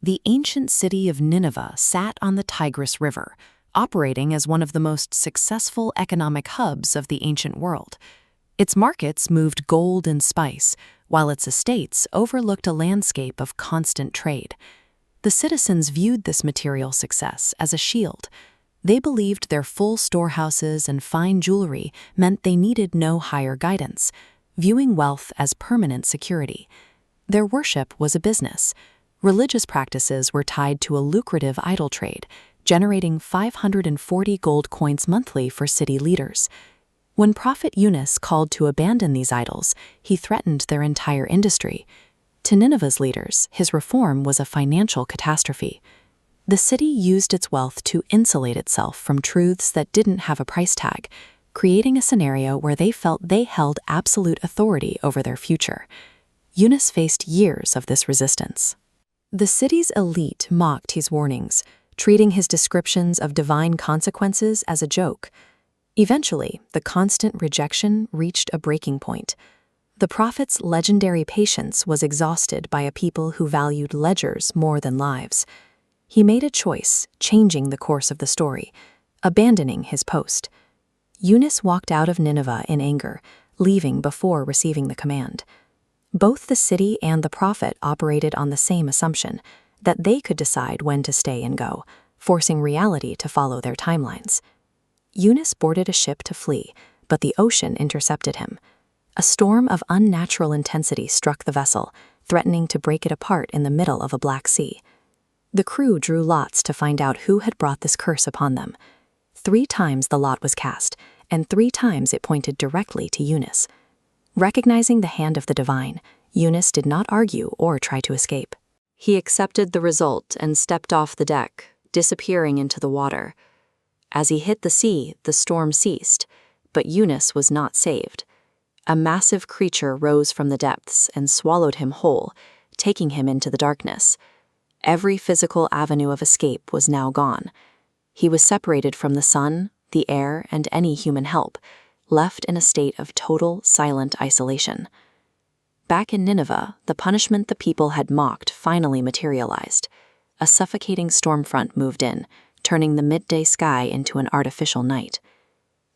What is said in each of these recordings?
The ancient city of Nineveh sat on the Tigris River, operating as one of the most successful economic hubs of the ancient world. Its markets moved gold and spice, while its estates overlooked a landscape of constant trade. The citizens viewed this material success as a shield. They believed their full storehouses and fine jewelry meant they needed no higher guidance, viewing wealth as permanent security. Their worship was a business. Religious practices were tied to a lucrative idol trade, generating 540 gold coins monthly for city leaders. When Prophet Yunus called to abandon these idols, he threatened their entire industry. To Nineveh's leaders, his reform was a financial catastrophe. The city used its wealth to insulate itself from truths that didn't have a price tag, creating a scenario where they felt they held absolute authority over their future. Yunus faced years of this resistance. The city's elite mocked his warnings, treating his descriptions of divine consequences as a joke. Eventually, the constant rejection reached a breaking point. The prophet's legendary patience was exhausted by a people who valued ledgers more than lives. He made a choice, changing the course of the story, abandoning his post. Yunus walked out of Nineveh in anger, leaving before receiving the command. Both the city and the prophet operated on the same assumption, that they could decide when to stay and go, forcing reality to follow their timelines. Yunus boarded a ship to flee, but the ocean intercepted him. A storm of unnatural intensity struck the vessel, threatening to break it apart in the middle of a Black Sea. The crew drew lots to find out who had brought this curse upon them. 3 times the lot was cast, and 3 times it pointed directly to Yunus. Recognizing the hand of the divine, Yunus did not argue or try to escape. He accepted the result and stepped off the deck, disappearing into the water. As he hit the sea, the storm ceased, but Yunus was not saved. A massive creature rose from the depths and swallowed him whole, taking him into the darkness. Every physical avenue of escape was now gone. He was separated from the sun, the air, and any human help, left in a state of total, silent isolation. Back in Nineveh, the punishment the people had mocked finally materialized. A suffocating storm front moved in, turning the midday sky into an artificial night.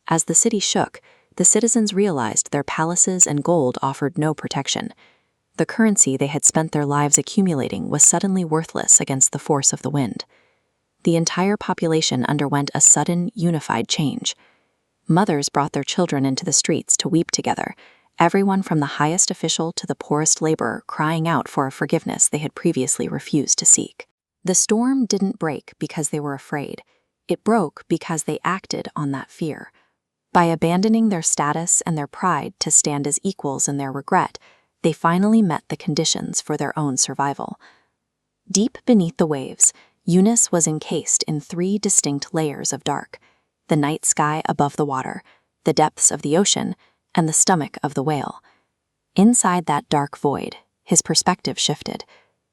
As the city shook, the citizens realized their palaces and gold offered no protection. The currency they had spent their lives accumulating was suddenly worthless against the force of the wind. The entire population underwent a sudden, unified change. Mothers brought their children into the streets to weep together, everyone from the highest official to the poorest laborer crying out for a forgiveness they had previously refused to seek. The storm didn't break because they were afraid. It broke because they acted on that fear. By abandoning their status and their pride to stand as equals in their regret, they finally met the conditions for their own survival. Deep beneath the waves, Yunus was encased in 3 distinct layers of dark: the night sky above the water, the depths of the ocean, and the stomach of the whale. Inside that dark void, his perspective shifted.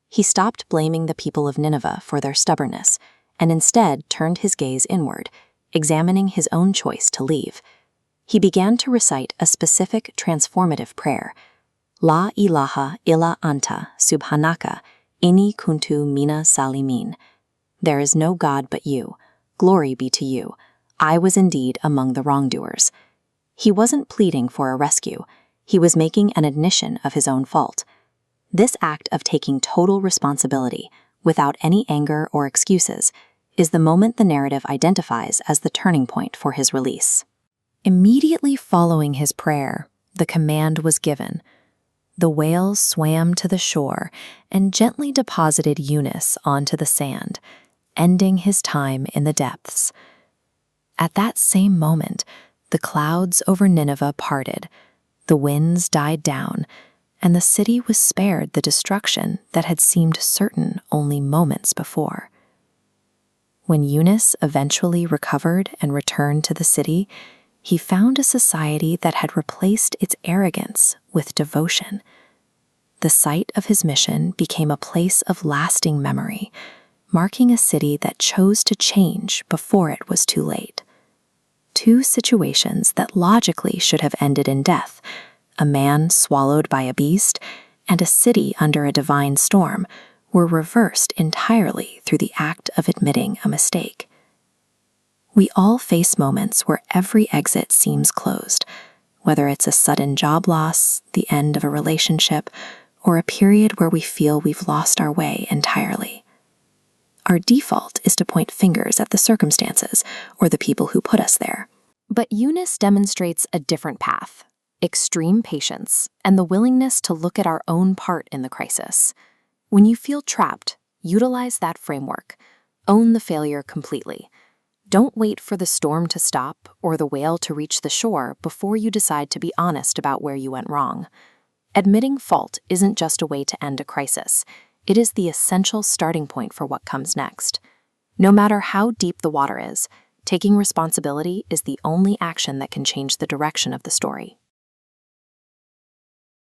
He stopped blaming the people of Nineveh for their stubbornness, and instead turned his gaze inward, examining his own choice to leave. He began to recite a specific transformative prayer: La ilaha illa anta subhanaka inni kuntu mina salimin. There is no God but you. Glory be to you. I was indeed among the wrongdoers. He wasn't pleading for a rescue. He was making an admission of his own fault. This act of taking total responsibility, without any anger or excuses, is the moment the narrative identifies as the turning point for his release. Immediately following his prayer, the command was given. The whale swam to the shore and gently deposited Yunus onto the sand, ending his time in the depths. At that same moment, the clouds over Nineveh parted, the winds died down, and the city was spared the destruction that had seemed certain only moments before. When Yunus eventually recovered and returned to the city, he found a society that had replaced its arrogance with devotion. The site of his mission became a place of lasting memory, marking a city that chose to change before it was too late. 2 situations that logically should have ended in death: a man swallowed by a beast, and a city under a divine storm, were reversed entirely through the act of admitting a mistake. We all face moments where every exit seems closed, whether it's a sudden job loss, the end of a relationship, or a period where we feel we've lost our way entirely. Our default is to point fingers at the circumstances or the people who put us there. But Eunice demonstrates a different path: extreme patience and the willingness to look at our own part in the crisis. When you feel trapped, utilize that framework. Own the failure completely. Don't wait for the storm to stop or the whale to reach the shore before you decide to be honest about where you went wrong. Admitting fault isn't just a way to end a crisis. It is the essential starting point for what comes next. No matter how deep the water is, taking responsibility is the only action that can change the direction of the story.